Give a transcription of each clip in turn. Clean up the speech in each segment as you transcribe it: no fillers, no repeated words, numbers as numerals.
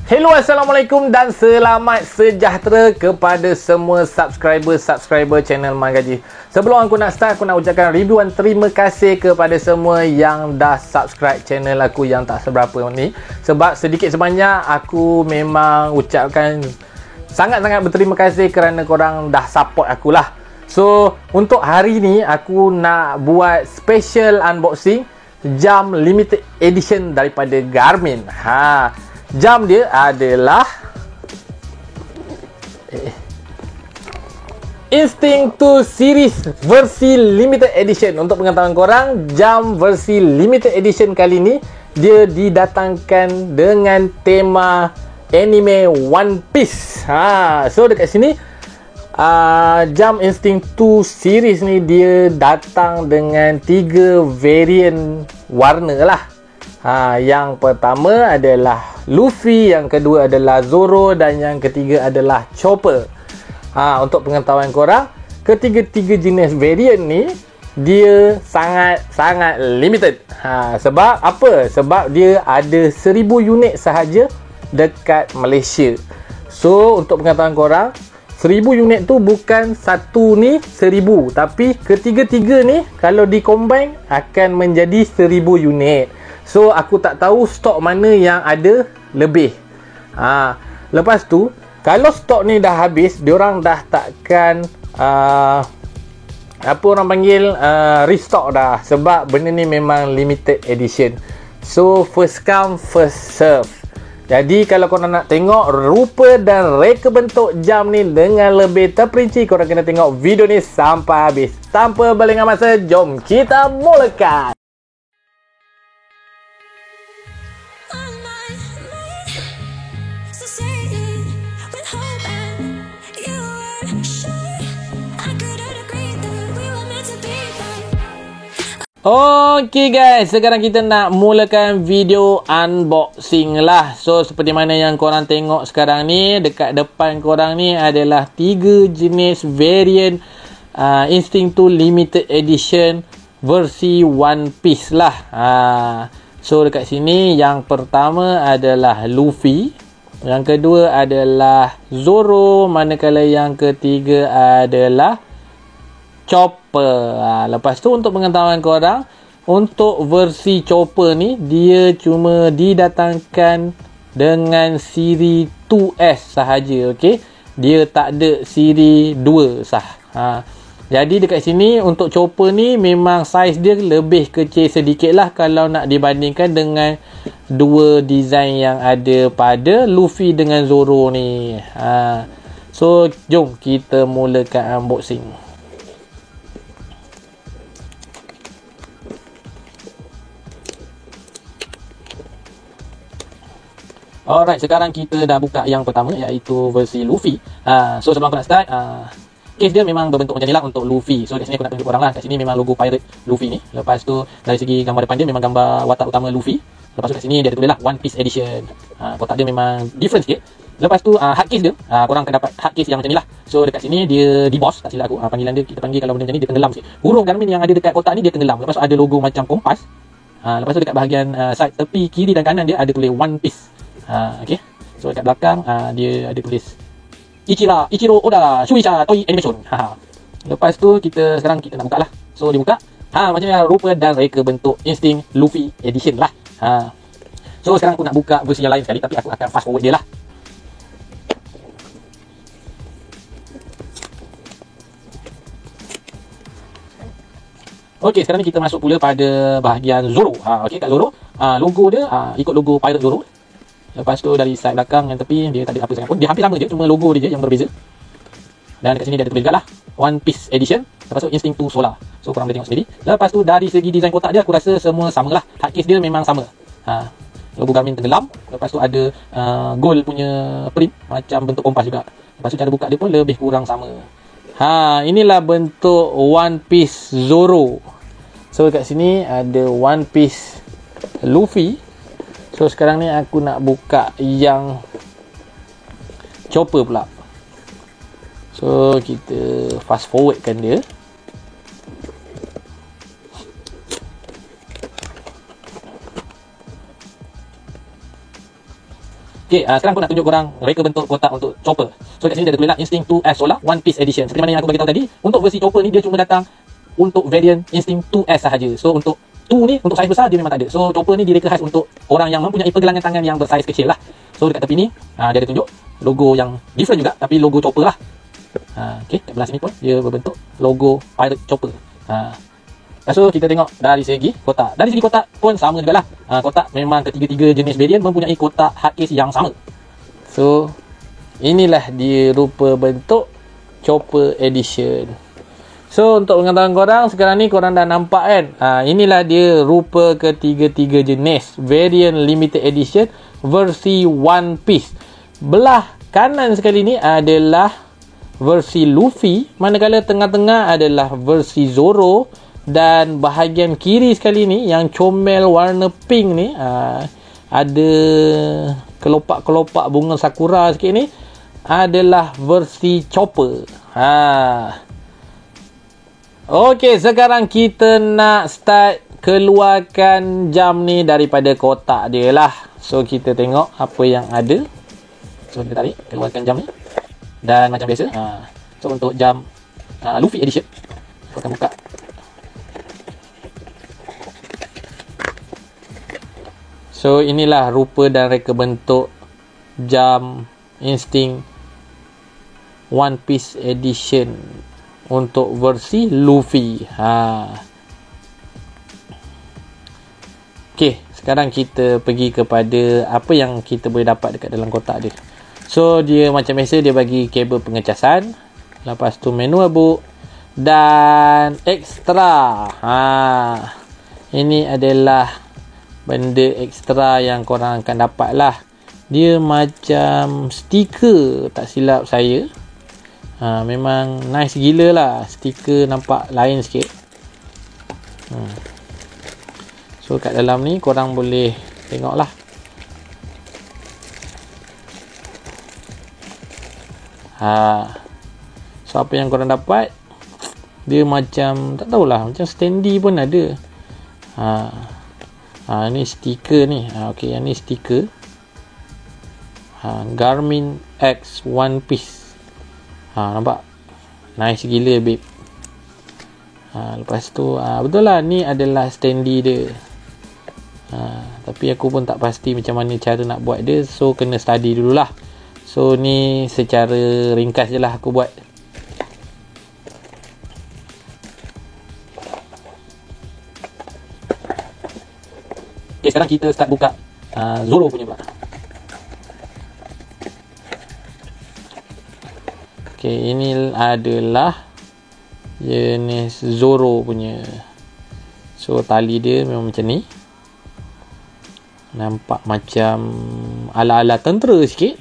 Hello, Assalamualaikum dan selamat sejahtera kepada semua subscriber channel Mat Gaji. Sebelum aku nak start, aku nak ucapkan ribuan terima kasih kepada semua yang dah subscribe channel aku yang tak seberapa ni. Sebab sedikit sebanyak aku memang ucapkan sangat-sangat berterima kasih kerana korang dah support aku lah. So, untuk hari ni aku nak buat special unboxing jam limited edition daripada Garmin. Jam dia adalah Instinct 2 Series versi limited edition. Untuk pengetahuan korang, jam versi limited edition kali ni dia didatangkan dengan tema anime One Piece. So dekat sini jam Instinct 2 Series ni dia datang dengan 3 variant warna lah. Yang pertama adalah Luffy, yang kedua adalah Zoro dan yang ketiga adalah Chopper. Untuk pengetahuan korang, ketiga-tiga jenis variant ni dia sangat-sangat limited. Sebab apa? Sebab dia ada 1000 unit sahaja dekat Malaysia. So untuk pengetahuan korang, 1000 unit tu bukan satu ni 1000, tapi ketiga-tiga ni kalau di-combine akan menjadi 1000 unit. So aku tak tahu stok mana yang ada lebih. Lepas tu kalau stok ni dah habis, diorang dah takkan apa orang panggil restock dah. Sebab benda ni memang limited edition. So first come first serve. Jadi kalau korang nak tengok rupa dan reka bentuk jam ni dengan lebih terperinci, korang kena tengok video ni sampai habis. Tanpa berlengah masa, jom kita mulakan. Okey guys, sekarang kita nak mulakan video unboxing lah. So seperti mana yang korang tengok sekarang ni, dekat depan korang ni adalah 3 jenis variant Instinct 2 Limited Edition versi One Piece lah. So dekat sini yang pertama adalah Luffy, yang kedua adalah Zoro, manakala yang ketiga adalah Chopper. Lepas tu untuk pengetahuan korang, untuk versi Chopper ni dia cuma didatangkan dengan siri 2S sahaja, okey. Dia tak ada siri 2 sah. Jadi dekat sini untuk Chopper ni memang saiz dia lebih kecil sedikit lah kalau nak dibandingkan dengan dua design yang ada pada Luffy dengan Zoro ni. So jom kita mulakan unboxing. Alright, sekarang kita dah buka yang pertama, iaitu versi Luffy. So sebelum aku nak start, case dia memang berbentuk macam ni lah untuk Luffy. So kat sini aku nak tunjuk korang lah, kat sini memang logo Pirate Luffy ni. Lepas tu dari segi gambar depan dia memang gambar watak utama Luffy. Lepas tu kat sini dia ada tulis lah One Piece Edition. Kotak dia memang different sikit. Lepas tu hard case dia, korang akan dapat hard case yang macam ni lah. So dekat sini dia diboss, tak silap aku, panggilan dia kita panggil kalau benda macam ni, dia tenggelam sikit. Huruf Garmin yang ada dekat kotak ni dia tenggelam. Lepas tu ada logo macam kompas. Lepas tu dekat bahagian side tepi kiri dan kanan dia ada tulis One Piece. Okay. So dekat belakang dia ada tulis Ichiro Oda Shueisha Toy Animation. Lepas tu sekarang kita nak buka lah. So dibuka, macam ni rupa dan reka bentuk Instinct Luffy Edition lah. So sekarang aku nak buka versi yang lain sekali, tapi aku akan fast forward dia lah. Okay, sekarang ni kita masuk pula pada bahagian Zoro. Okay, kat Zoro logo dia ikut logo Pirate Zoro. Lepas tu dari side belakang yang tepi dia tak ada apa sangat pun. Dia hampir sama je, cuma logo dia je yang berbeza. Dan dekat sini dia ada tulis juga lah One Piece Edition. Lepas tu Instinct 2 Solar. So korang boleh tengok sendiri. Lepas tu dari segi design kotak dia aku rasa semua sama lah. Hard case dia memang sama. Logo Garmin tenggelam. Lepas tu ada gold punya print macam bentuk kompas juga. Lepas tu cara buka dia pun lebih kurang sama. Inilah bentuk One Piece Zoro. So kat sini ada One Piece Luffy. So sekarang ni aku nak buka yang Chopper pula. So kita fast forwardkan dia. Okey, sekarang aku nak tunjuk korang reka bentuk kotak untuk chopper. So kat sini dia ada tulis lah Instinct 2S Solar One Piece Edition. Seperti mana yang aku bagi tahu tadi, untuk versi chopper ni dia cuma datang untuk variant Instinct 2S sahaja. So untuk 2 ni, untuk saiz besar dia memang tak ada. So chopper ni direka khas untuk orang yang mempunyai pergelangan tangan yang bersaiz kecil lah. So dekat tepi ni dia ada tunjuk logo yang different juga, tapi logo chopper lah. Okey, kat belah sini pun dia berbentuk logo Pirate Chopper. So kita tengok dari segi kotak. Dari segi kotak pun sama jugalah. Kotak memang ketiga-tiga jenis variant mempunyai kotak hardcase yang sama. So inilah dia rupa bentuk Chopper Edition. So untuk pengetahuan korang, sekarang ni korang dah nampak kan, inilah dia rupa ketiga-tiga jenis variant limited edition versi One Piece. Belah kanan sekali ni adalah versi Luffy, manakala tengah-tengah adalah versi Zoro, dan bahagian kiri sekali ni yang comel warna pink ni ada kelopak-kelopak bunga sakura sikit ni adalah versi Chopper. Okey, sekarang kita nak start keluarkan jam ni daripada kotak dia lah. So kita tengok apa yang ada. So kita tarik, keluarkan jam ni. Dan macam biasa, so untuk jam Luffy Edition, aku akan buka. So inilah rupa dan reka bentuk jam Instinct One Piece Edition untuk versi Luffy. Okey, sekarang kita pergi kepada apa yang kita boleh dapat dekat dalam kotak dia. So dia macam biasa, dia bagi kabel pengecasan, lepas tu manual book dan ekstra. Ini adalah benda ekstra yang korang akan dapat lah. Dia macam stiker, tak silap saya. Memang nice gila lah. Stiker nampak lain sikit. So kat dalam ni korang boleh tengok lah. So apa yang korang dapat, dia macam, tak tahulah, macam standee pun ada. Ni stiker ni. Okey, yang ni stiker Garmin X One Piece. Nampak nice gila babe. Lepas tu betul lah, ni adalah standee dia. Tapi aku pun tak pasti macam mana cara nak buat dia, so kena study dululah. So ni secara ringkas je lah aku buat. Okay, sekarang kita start buka Zoro punya pula. Okay, ini adalah jenis Zoro punya. So tali dia memang macam ni. Nampak macam ala-ala tentera sikit,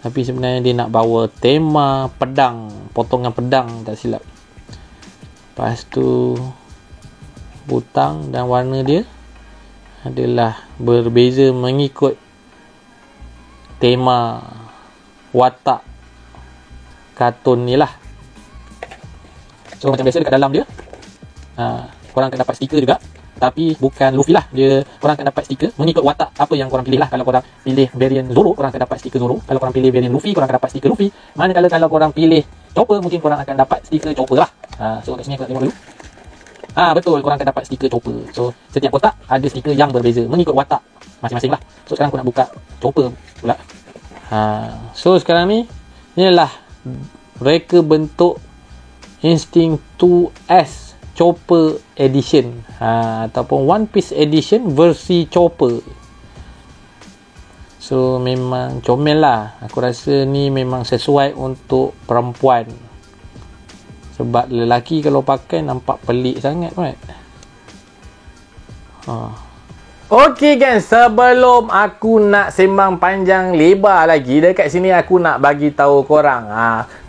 tapi sebenarnya dia nak bawa tema pedang, potongan pedang tak silap. Lepas tu butang dan warna dia adalah berbeza mengikut tema watak kartun ni lah. So macam biasa dekat dalam dia korang akan dapat stiker juga, tapi bukan Luffy lah. Dia, korang akan dapat stiker mengikut watak apa yang korang pilih lah. Kalau korang pilih variant Zoro, korang akan dapat stiker Zoro. Kalau korang pilih variant Luffy, korang akan dapat stiker Luffy. Manakala kalau korang pilih Chopper, mungkin korang akan dapat stiker Chopper lah. So kat sini aku nak tengok dulu. Betul, korang akan dapat stiker Chopper. So setiap kotak ada stiker yang berbeza mengikut watak masing-masing lah. So sekarang aku nak buka Chopper pula. So sekarang ni, inilah reka bentuk Instinct 2S Chopper Edition, ataupun One Piece Edition versi Chopper. So memang comel lah. Aku rasa ni memang sesuai untuk perempuan, sebab lelaki kalau pakai nampak pelik sangat kan. Okey guys, sebelum aku nak sembang panjang lebar lagi, dekat sini aku nak bagi tahu korang.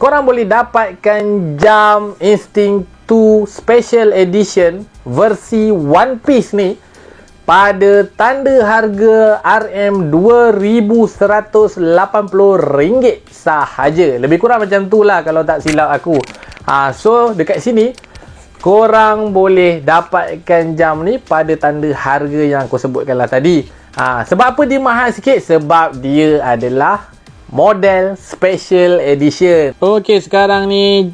Korang boleh dapatkan jam Instinct 2 Special Edition versi One Piece ni pada tanda harga RM2,180 sahaja. Lebih kurang macam tu lah kalau tak silap aku. So dekat sini korang boleh dapatkan jam ni pada tanda harga yang aku sebutkan lah tadi. Sebab apa dia mahal sikit? Sebab dia adalah model special edition. Okey, sekarang ni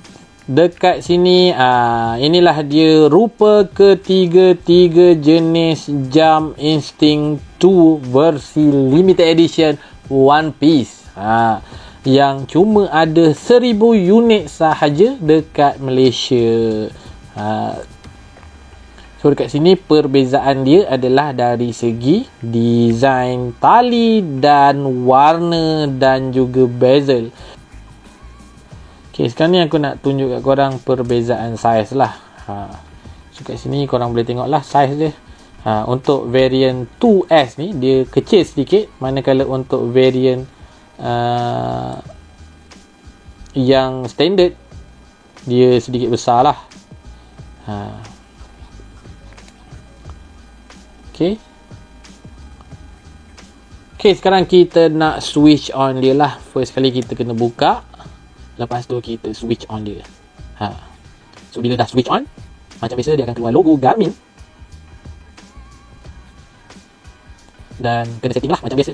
dekat sini inilah dia rupa ketiga-tiga jenis jam Instinct 2 versi limited edition One Piece. Yang cuma ada 1000 unit sahaja dekat Malaysia. So dekat sini perbezaan dia adalah dari segi design tali dan warna dan juga bezel. Okay, sekarang ni aku nak tunjuk kat korang perbezaan saiz lah. So kat sini korang boleh tengok lah saiz dia. Untuk variant 2S ni dia kecil sedikit, manakala untuk variant yang standard dia sedikit besar lah. Okay, sekarang kita nak switch on dia lah. First kali kita kena buka, lepas tu kita switch on dia. So bila dah switch on, macam biasa dia akan keluar logo Garmin. Dan kena setting lah macam biasa.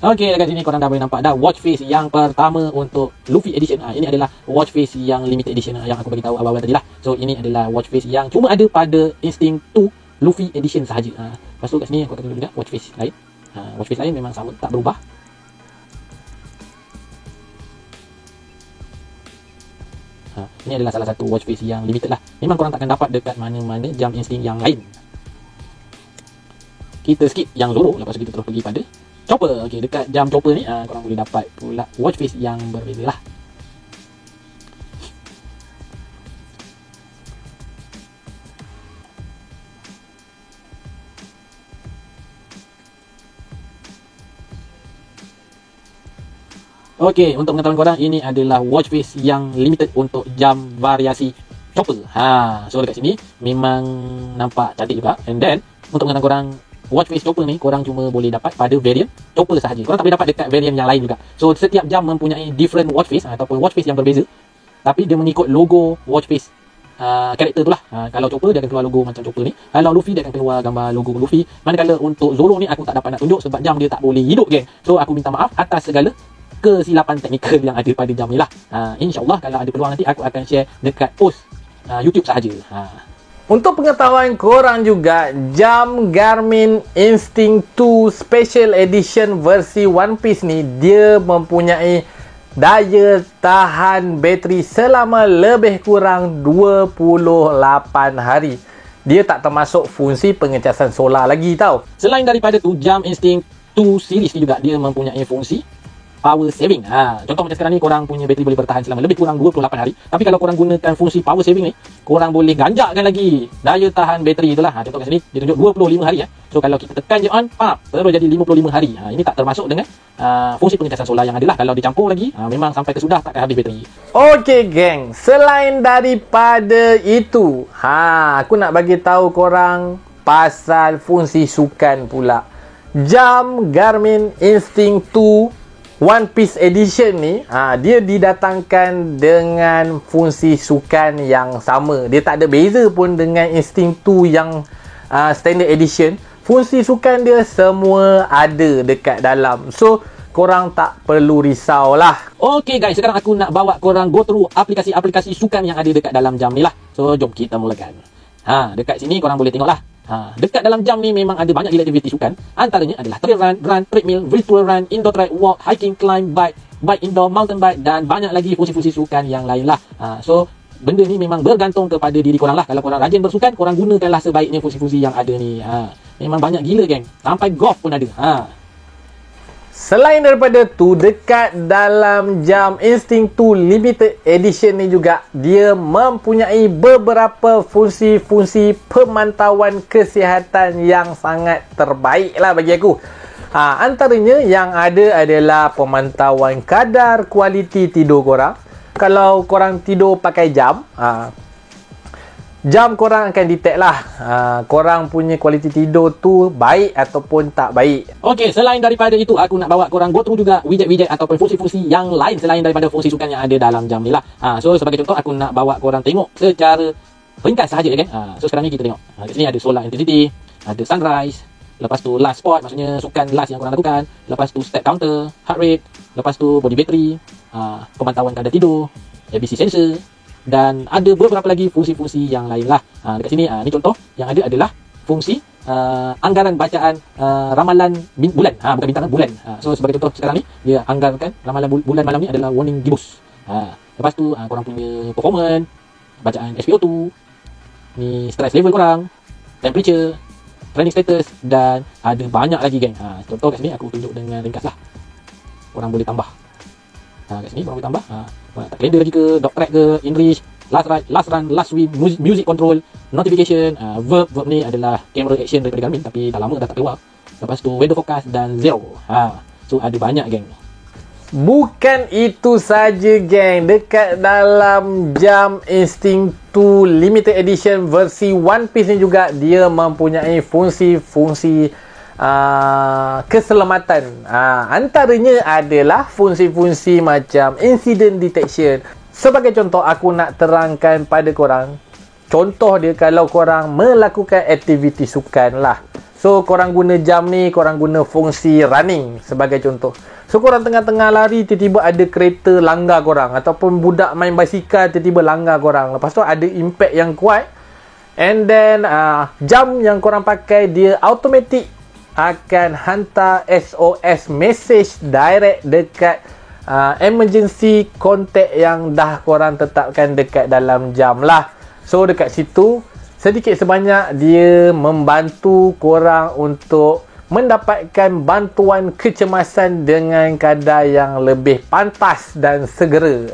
Okey, dekat sini korang dah boleh nampak dah watch face yang pertama untuk Luffy edition. Ini adalah watch face yang limited edition yang aku bagi tahu awal-awal tadi lah. So ini adalah watch face yang cuma ada pada Instinct 2 Luffy edition sahaja. Lepas tu kat sini aku akan tunjuk juga watch face lain. Watch face lain memang sama, tak berubah. Ini adalah salah satu watch face yang limited lah. Memang korang takkan dapat dekat mana-mana jam Instinct yang lain. Kita skip yang Zoro, lepas tu kita terus pergi pada Chopper. Okey, dekat jam Chopper ni korang boleh dapat pula watch face yang berbeza lah. Okey, untuk pengetahuan korang, ini adalah watch face yang limited untuk jam variasi Chopper. So dekat sini memang nampak cantik juga. And then untuk pengetahuan korang, watch face Chopper ni korang cuma boleh dapat pada variant Chopper sahaja. Korang tak boleh dapat dekat variant yang lain juga. So setiap jam mempunyai different watch face ataupun watch face yang berbeza. Tapi dia mengikut logo watch face karakter tu lah. Kalau Chopper dia akan keluar logo macam Chopper ni. Kalau Luffy dia akan keluar gambar logo Luffy. Manakala untuk Zoro ni aku tak dapat nak tunjuk sebab jam dia tak boleh hidup, geng. So aku minta maaf atas segala kesilapan teknikal yang ada pada jam ni lah. InsyaAllah kalau ada peluang nanti aku akan share dekat post YouTube sahaja. Untuk pengetahuan korang juga, jam Garmin Instinct 2 Special Edition versi One Piece ni dia mempunyai daya tahan bateri selama lebih kurang 28 hari. Dia tak termasuk fungsi pengecasan solar lagi tau. Selain daripada tu, jam Instinct 2 series ni juga dia mempunyai fungsi power saving. Contoh macam sekarang ni korang punya bateri boleh bertahan selama lebih kurang 28 hari. Tapi kalau korang gunakan fungsi power saving ni, korang boleh ganjakkan lagi daya tahan bateri itulah. Contoh kat sini dia tunjuk 25 hari. So kalau kita tekan je on, terus jadi 55 hari. Ini tak termasuk dengan fungsi pengecasan solar yang ada lah. Kalau dicampur lagi, memang sampai ke sudah takkan habis bateri. Okey geng, selain daripada itu, aku nak bagi tahu korang pasal fungsi sukan pula. Jam Garmin Instinct 2 One Piece Edition ni dia didatangkan dengan fungsi sukan yang sama. Dia tak ada beza pun dengan Instinct 2 yang Standard Edition. Fungsi sukan dia semua ada dekat dalam. So korang tak perlu risau lah. Okay guys, sekarang aku nak bawa korang go through aplikasi-aplikasi sukan yang ada dekat dalam jam ni lah. So jom kita mulakan. Dekat sini korang boleh tengok lah. Dekat dalam jam ni memang ada banyak gila aktiviti sukan. Antaranya adalah trail run, treadmill, virtual run, indoor track, walk, hiking, climb, bike indoor, mountain bike dan banyak lagi fungsi-fungsi sukan yang lain lah. So benda ni memang bergantung kepada diri korang lah. Kalau korang rajin bersukan, korang gunakanlah sebaiknya fungsi-fungsi yang ada ni. Memang banyak gila geng. Sampai golf pun ada. Selain daripada tu, dekat dalam jam Instinct 2 Limited Edition ni juga dia mempunyai beberapa fungsi-fungsi pemantauan kesihatan yang sangat terbaik lah bagi aku. Antaranya yang ada adalah pemantauan kadar kualiti tidur korang. Kalau korang tidur pakai jam, jam korang akan detect lah korang punya kualiti tidur tu baik ataupun tak baik. Okey, selain daripada itu, aku nak bawa korang go through juga widget-widget ataupun fungsi-fungsi yang lain selain daripada fungsi sukan yang ada dalam jam ni lah. So sebagai contoh, aku nak bawa korang tengok secara ringkas sahaja kan. So sekarang ni kita tengok. Kat sini ada solar intensity, ada sunrise, lepas tu last spot, maksudnya sukan last yang korang lakukan, lepas tu step counter, heart rate, lepas tu body battery, pemantauan kadar tidur, ABC sensor, dan ada beberapa lagi fungsi-fungsi yang lain lah. Dekat sini ni contoh yang ada adalah fungsi anggaran bacaan ramalan bulan, bukan bintang, bulan. So sebagai contoh sekarang ni dia anggarkan ramalan bulan malam ni adalah warning gibbous. Lepas tu korang punya performance, bacaan SpO2, ni stress level korang, temperature, training status, dan ada banyak lagi geng. Contoh kat sini aku tunjuk dengan ringkas lah. Korang boleh tambah. Kat sini korang boleh tambah. Korang tak kalender lagi ke, dog track ke, enrich, last run, last win, music control, notification, verb ni adalah camera action daripada Garmin tapi dah lama dah tak keluar. Lepas tu weather forecast dan zero. So ada banyak geng. Bukan itu saja geng, dekat dalam jam Instinct 2 Limited Edition versi One Piece ni juga dia mempunyai fungsi-fungsi keselamatan. Antaranya adalah fungsi-fungsi macam incident detection. Sebagai contoh aku nak terangkan pada korang, contoh dia kalau korang melakukan aktiviti sukan lah. So korang guna jam ni, korang guna fungsi running sebagai contoh. So korang tengah-tengah lari, tiba-tiba ada kereta langgar korang, ataupun budak main basikal tiba-tiba langgar korang. Lepas tu ada impact yang kuat, and then jam yang korang pakai dia automatic akan hantar SOS message direct dekat emergency contact yang dah korang tetapkan dekat dalam jam lah. So dekat situ sedikit sebanyak dia membantu korang untuk mendapatkan bantuan kecemasan dengan kadar yang lebih pantas dan segera.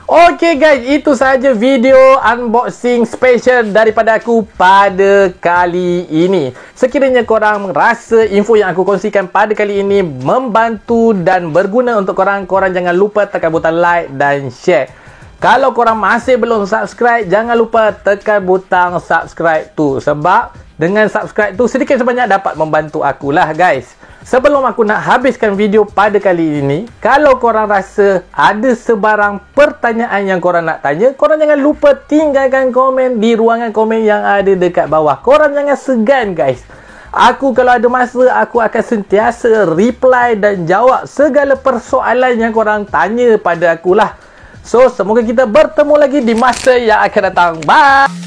Okay guys, itu sahaja video unboxing special daripada aku pada kali ini. Sekiranya korang rasa info yang aku kongsikan pada kali ini membantu dan berguna untuk korang, korang jangan lupa tekan butang like dan share. Kalau korang masih belum subscribe, jangan lupa tekan butang subscribe tu. Sebab dengan subscribe tu sedikit sebanyak dapat membantu aku lah guys. Sebelum aku nak habiskan video pada kali ini, kalau korang rasa ada sebarang pertanyaan yang korang nak tanya, korang jangan lupa tinggalkan komen di ruangan komen yang ada dekat bawah. Korang jangan segan guys. Aku kalau ada masa, aku akan sentiasa reply dan jawab segala persoalan yang korang tanya pada aku lah. So, semoga kita bertemu lagi di masa yang akan datang. Bye!